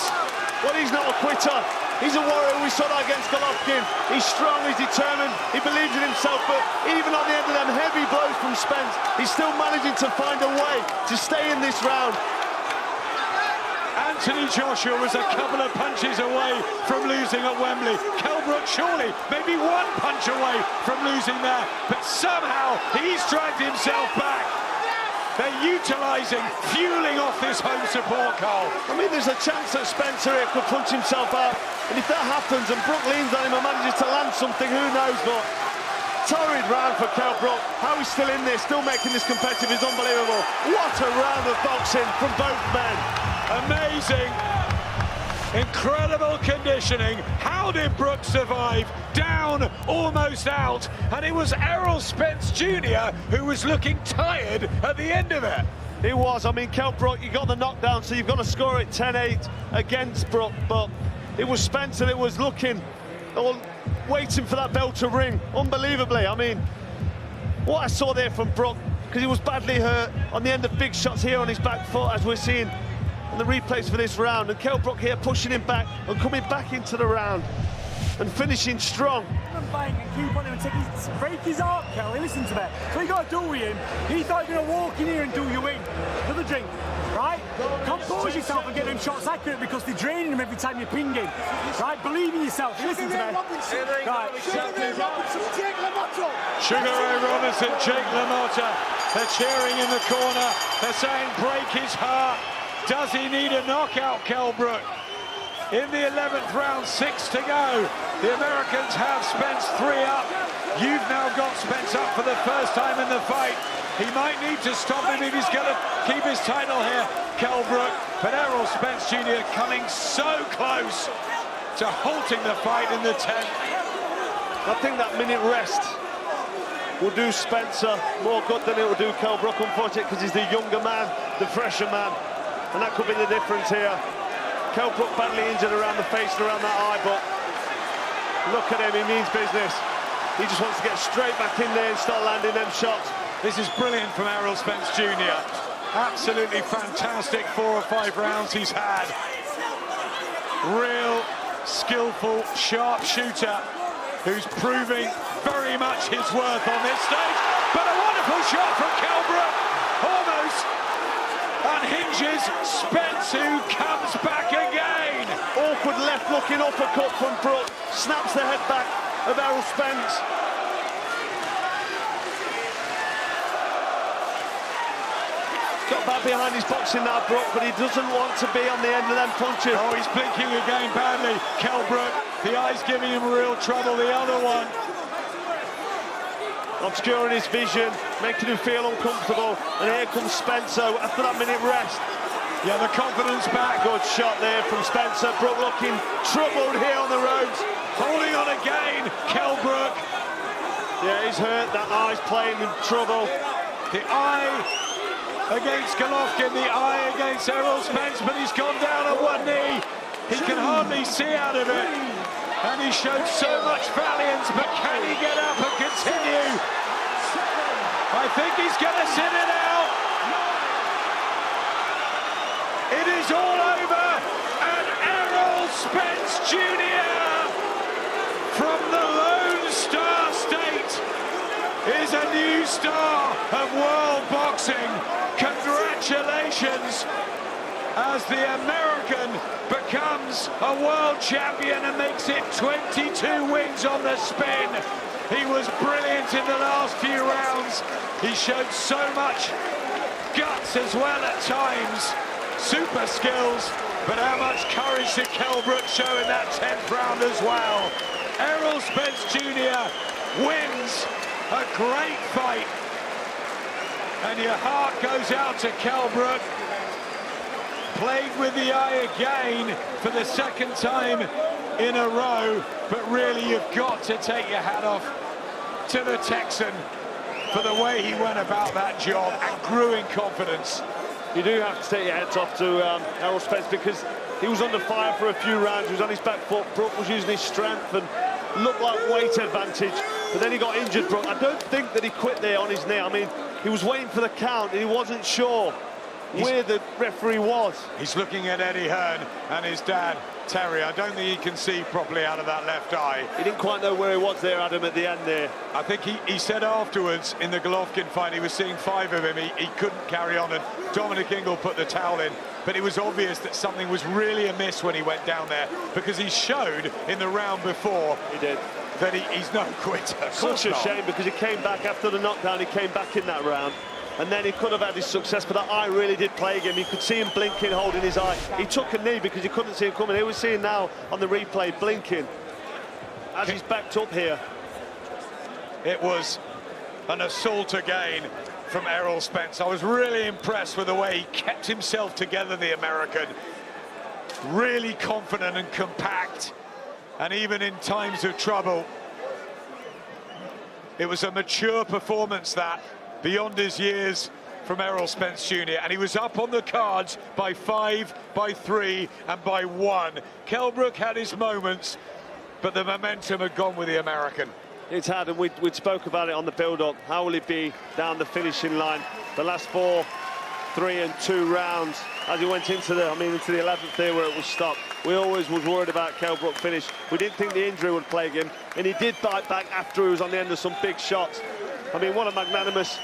Well, he's not a quitter. He's a warrior. We saw that against Golovkin. He's strong, he's determined, he believes in himself, but even on the end of them heavy blows from Spence, he's still managing to find a way to stay in this round. Anthony Joshua was a couple of punches away from losing at Wembley. Kell Brook surely maybe one punch away from losing there, but somehow he's dragged himself back. They're utilising, fueling off this home support, Carl. I mean, there's a chance that Spencer here could punch himself out, and if that happens and Brook leans on him and manages to land something, who knows, but torrid round for Kell Brook. How he's still in there, still making this competitive is unbelievable. What a round of boxing from both men. Amazing, incredible conditioning. How did Brook survive? Down, almost out, and it was Errol Spence Jr. who was looking tired at the end of it. He was. I mean, Kell Brook, you got the knockdown, so you've got to score it 10-8 against Brook, but it was Spencer that was looking, waiting for that bell to ring, unbelievably. I mean, what I saw there from Brook, because he was badly hurt on the end of big shots here on his back foot, as we're seeing in the replays for this round, and Kell Brook here pushing him back and coming back into the round and finishing strong. Bang and keep on him and break his heart, Kelly. Listen to that. So you got to do with him. He thought he was going to walk in here and do you in. Another drink, right? Compose yourself and get them shots accurate because they're draining him every time you ping him. Right? Believe in yourself. Listen to that. Right. Sugar Ray Robinson, Jake LaMotta. They're cheering in the corner. They're saying break his heart. Does he need a knockout, Kell Brook? In the 11th round, 6 to go. The Americans have Spence 3 up. You've now got Spence up for the first time in the fight. He might need to stop him if he's going to keep his title here, Kell Brook. But Errol Spence Jr. coming so close to halting the fight in the 10th. I think that minute rest will do Spencer more good than it will do Kell Brook, unfortunately, because he's the younger man, the fresher man. And that could be the difference here. Kell Brook badly injured around the face and around that eye, but look at him, he means business. He just wants to get straight back in there and start landing them shots. This is brilliant from Errol Spence Jr. Absolutely fantastic 4 or 5 rounds he's had. Real skillful, sharp shooter who's proving very much his worth on this stage. But a wonderful shot from Kell Brook. Almost unhinges Spence, who comes back again. Awkward left-looking uppercut from Brook. Snaps the head back of Errol Spence. got back behind his boxing now, Brook, but he doesn't want to be on the end of them punches. Oh, he's blinking again badly. Kell Brook, the eye's giving him real trouble. The other one obscuring his vision, making him feel uncomfortable. And here comes Spencer after that minute rest. Yeah, the confidence back. Good shot there from Spencer. Brook looking troubled here on the ropes. Holding on again, Kell Brook. Yeah, he's hurt. That eye's playing in trouble. The eye against Golovkin, the eye against Errol Spence, but he's gone down on one knee. He can hardly see out of it. And he showed so much valiance, but can he get up and continue? I think he's going to sit it out. It is all over, and Errol Spence Jr. from the Lone Star State is a new star of world boxing. Congratulations, as the American becomes a world champion and makes it 22 wins on the spin. He was brilliant in the last few rounds. He showed so much guts as well at times. Super skills, but how much courage did Kell Brook show in that 10th round as well? Errol Spence Jr. wins a great fight. And your heart goes out to Kell Brook. Played with the eye again for the second time in a row, but really you've got to take your hat off to the Texan for the way he went about that job and grew in confidence. You do have to take your hats off to Errol Spence, because he was under fire for a few rounds. He was on his back foot. Brook was using his strength and looked like weight advantage, but then he got injured. Brook, I don't think that he quit there on his knee. I mean, he was waiting for the count and he wasn't sure where the referee was. He's looking at Eddie Hearn and his dad, Terry. I don't think he can see properly out of that left eye. He didn't quite know where he was there, Adam, at the end there. I think he said afterwards in the Golovkin fight he was seeing 5 of him. He couldn't carry on, and Dominic Ingle put the towel in. But it was obvious that something was really amiss when he went down there, because he showed in the round before that he's no quitter. Such a shame, because he came back after the knockdown. He came back in that round, and then he could have had his success, but that eye really did plague him. You could see him blinking, holding his eye. He took a knee because he couldn't see him coming. He was seeing now on the replay, blinking as he's backed up here. It was an assault again from Errol Spence. I was really impressed with the way he kept himself together, the American. Really confident and compact, and even in times of trouble. It was a mature performance, that, beyond his years, from Errol Spence Jr. And he was up on the cards by 5, by 3, and by 1. Kell Brook had his moments, but the momentum had gone with the American. It's had, and we'd spoke about it on the build-up. How will he be down the finishing line? The last 4, 3 and 2 rounds, as he went into the 11th there where it was stopped. We always was worried about Kell Brook finish. We didn't think the injury would plague him, and he did bite back after he was on the end of some big shots. I mean, what a magnanimous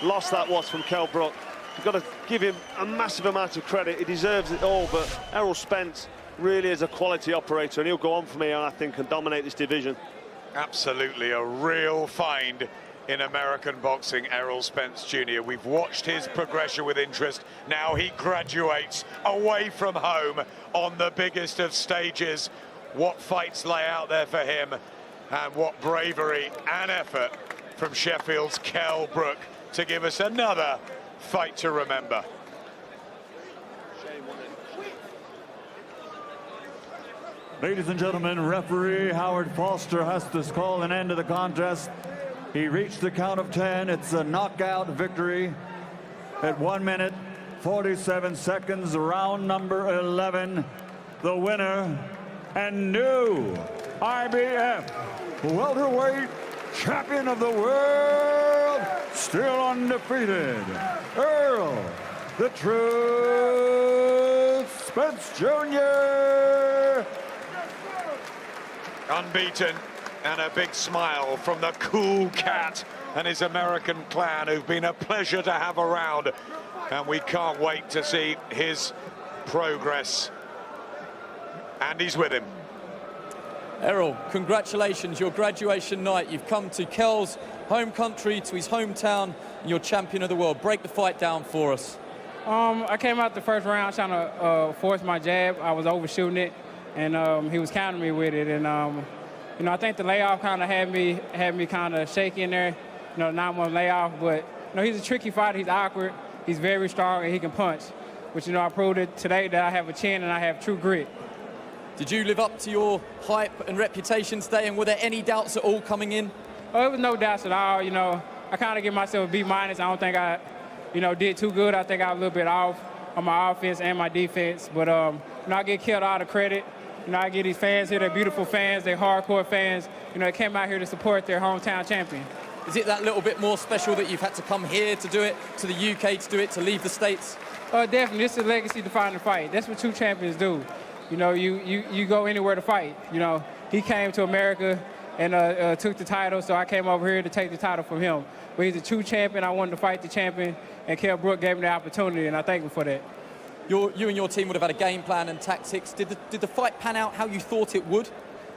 loss that was from Kell Brook. You've got to give him a massive amount of credit. He deserves it all, but Errol Spence really is a quality operator, and he'll go on for me, I think, and dominate this division. Absolutely a real find in American boxing, Errol Spence Jr. We've watched his progression with interest. Now he graduates away from home on the biggest of stages. What fights lay out there for him, and what bravery and effort from Sheffield's Kell Brook to give us another fight to remember. Ladies and gentlemen, referee Howard Foster has to call an end to the contest. He reached the count of 10. It's a knockout victory at 1 minute, 47 seconds, round number 11. The winner and new IBF welterweight champion of the world, still undefeated, Errol the Truth Spence Jr. Unbeaten, and a big smile from the cool cat and his American clan, who've been a pleasure to have around, and we can't wait to see his progress. And he's with him. Errol, congratulations, your graduation night. You've come to Kel's home country, to his hometown, and you're champion of the world. Break the fight down for us. I came out the first round trying to force my jab. I was overshooting it, and he was countering me with it. And you know, I think the layoff kind of had me kind of shaky in there. You know, 9-1 layoff. But you know, he's a tricky fighter. He's awkward. He's very strong, and he can punch. But you know, I proved it today that I have a chin and I have true grit. Did you live up to your hype and reputation today? And were there any doubts at all coming in? Oh, there was no doubts at all. You know, I kind of give myself a B-. I don't think I, you know, did too good. I think I was a little bit off on my offense and my defense. But you know, I get killed all the credit. You know, I get these fans here. They're beautiful fans. They're hardcore fans. You know, they came out here to support their hometown champion. Is it that little bit more special that you've had to come here to do it, to the UK to do it, to leave the States? Definitely. This is a legacy-defining fight. That's what true champions do. You know, you go anywhere to fight. You know, he came to America and took the title, so I came over here to take the title from him. But he's a true champion. I wanted to fight the champion, and Kell Brook gave me the opportunity, and I thank him for that. You and your team would have had a game plan and tactics. Did the fight pan out how you thought it would?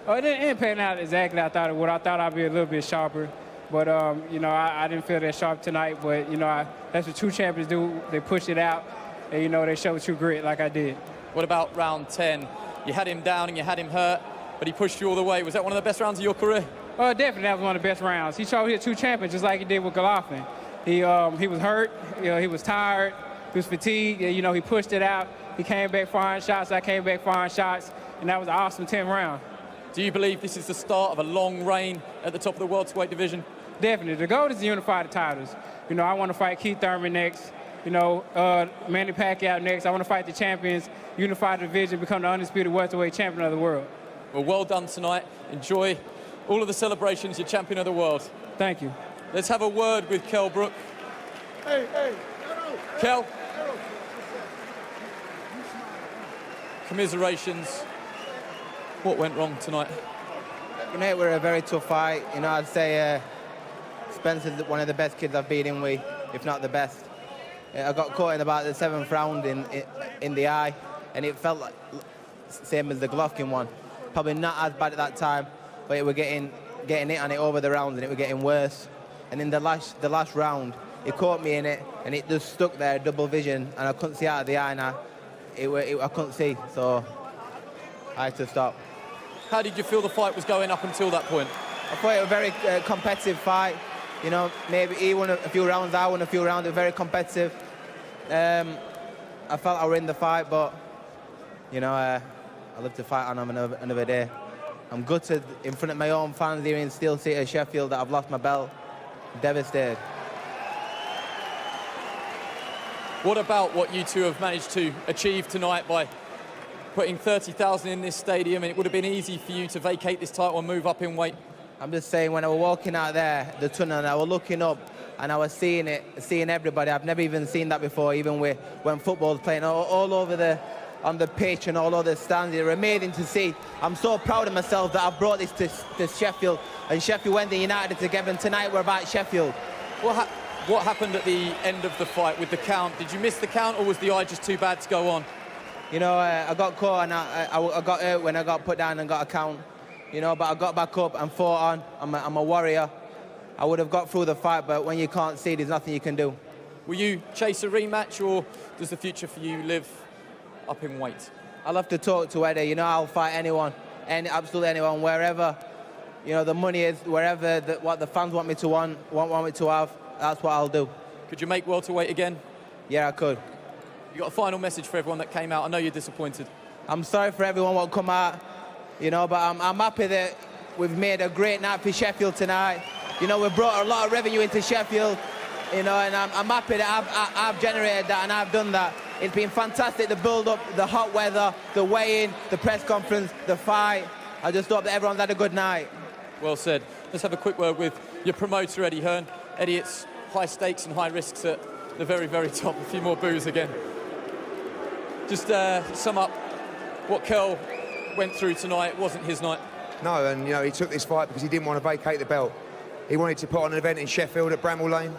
It didn't pan out exactly how I thought it would. I thought I'd be a little bit sharper. But, you know, I didn't feel that sharp tonight. But, you know, that's what true champions do. They push it out, and, you know, they show true grit like I did. What about round 10? You had him down and you had him hurt, but he pushed you all the way. Was that one of the best rounds of your career? Definitely, that was one of the best rounds. He showed he's a true champion, just like he did with Golovkin. He was hurt, you know, he was tired, he was fatigued, you know, he pushed it out. He came back firing shots, I came back firing shots, and that was an awesome 10th round. Do you believe this is the start of a long reign at the top of the welterweight division? Definitely. The goal is to unify the titles. You know, I want to fight Keith Thurman next. You know, Manny Pacquiao next. I want to fight the champions, unify the division, become the undisputed welterweight champion of the world. Well done tonight. Enjoy all of the celebrations. You're champion of the world. Thank you. Let's have a word with Kell Brook. Hey. Kell. Commiserations. What went wrong tonight? Tonight we're a very tough fight. You know, I'd say Spence is one of the best kids I've beaten with, if not the best. I got caught in about the 7th round in the eye, and it felt like same as the Golovkin one. Probably not as bad at that time, but it were getting it on it over the rounds, and it were getting worse. And in the last round, it caught me in it, and it just stuck there, double vision, and I couldn't see out of the eye now. I couldn't see, so I had to stop. How did you feel the fight was going up until that point? I thought it was a very competitive fight. You know, maybe he won a few rounds, I won a few rounds. It was very competitive. I felt I were in the fight, but, you know, I live to fight on another day. I'm gutted in front of my own fans here in Steel City, Sheffield, that I've lost my belt. Devastated. What about what you two have managed to achieve tonight by putting 30,000 in this stadium? And it would have been easy for you to vacate this title and move up in weight. I'm just saying, when I was walking out there, the tunnel, and I was looking up, and I was seeing everybody. I've never even seen that before, even when football's playing all over on the pitch and all over the stands. It's amazing to see. I'm so proud of myself that I've brought this to Sheffield, and Sheffield Wednesday United together, and tonight we're about Sheffield. What happened at the end of the fight with the count? Did you miss the count, or was the eye just too bad to go on? You know, I got caught, and I got hurt when I got put down and got a count. You know, but I got back up and fought on. I'm a warrior. I would have got through the fight, but when you can't see, there's nothing you can do. Will you chase a rematch, or does the future for you live up in weight? I'll have to talk to Eddie. You know, I'll fight anyone, absolutely anyone, wherever, you know, the money is, wherever what the fans want me to want me to have, that's what I'll do. Could you make welterweight again? Yeah, I could. You got a final message for everyone that came out? I know you're disappointed. I'm sorry for everyone what come out, you know, but I'm happy that we've made a great night for Sheffield tonight. You know, we've brought a lot of revenue into Sheffield, you know, and I'm happy that I've generated that and I've done that. It's been fantastic, the build-up, the hot weather, the weigh-in, the press conference, the fight. I just hope that everyone's had a good night. Well said. Let's have a quick word with your promoter, Eddie Hearn. Eddie, it's high stakes and high risks at the very, very top. A few more boos again. Just sum up what Kell went through tonight. It wasn't his night. No, and you know, he took this fight because he didn't want to vacate the belt. He wanted to put on an event in Sheffield at Bramall Lane,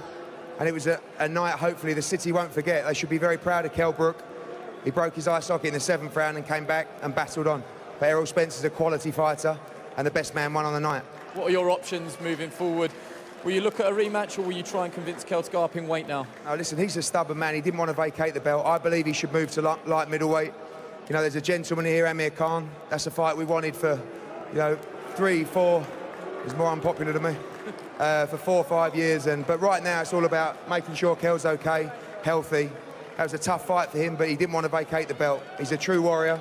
and it was a night hopefully the city won't forget. They should be very proud of Kell Brook. He broke his eye socket in the 7th round and came back and battled on. But Errol Spence is a quality fighter, and the best man won on the night. What are your options moving forward? Will you look at a rematch, or will you try and convince Kel to go up in weight now? No, listen, he's a stubborn man. He didn't want to vacate the belt. I believe he should move to light middleweight. You know, there's a gentleman here, Amir Khan. That's a fight we wanted for, you know, 3, 4. He's more unpopular than me. For 4 or 5 years. But right now, it's all about making sure Kel's okay, healthy. That was a tough fight for him, but he didn't want to vacate the belt. He's a true warrior.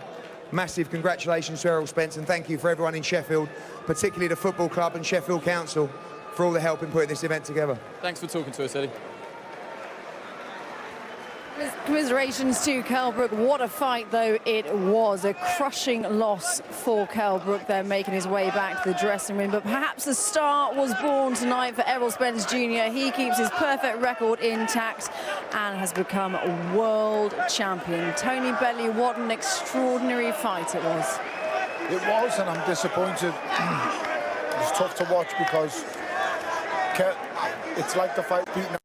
Massive congratulations to Errol Spence, and thank you for everyone in Sheffield, particularly the football club and Sheffield Council, for all the help in putting this event together. Thanks for talking to us, Eddie. Commiserations to Kell Brook. What a fight, though, it was. A crushing loss for Kell Brook there, making his way back to the dressing room. But perhaps the star was born tonight for Errol Spence Jr. He keeps his perfect record intact and has become a world champion. Tony Bellew, what an extraordinary fight it was. It was, and I'm disappointed. It was tough to watch because it's like the fight beating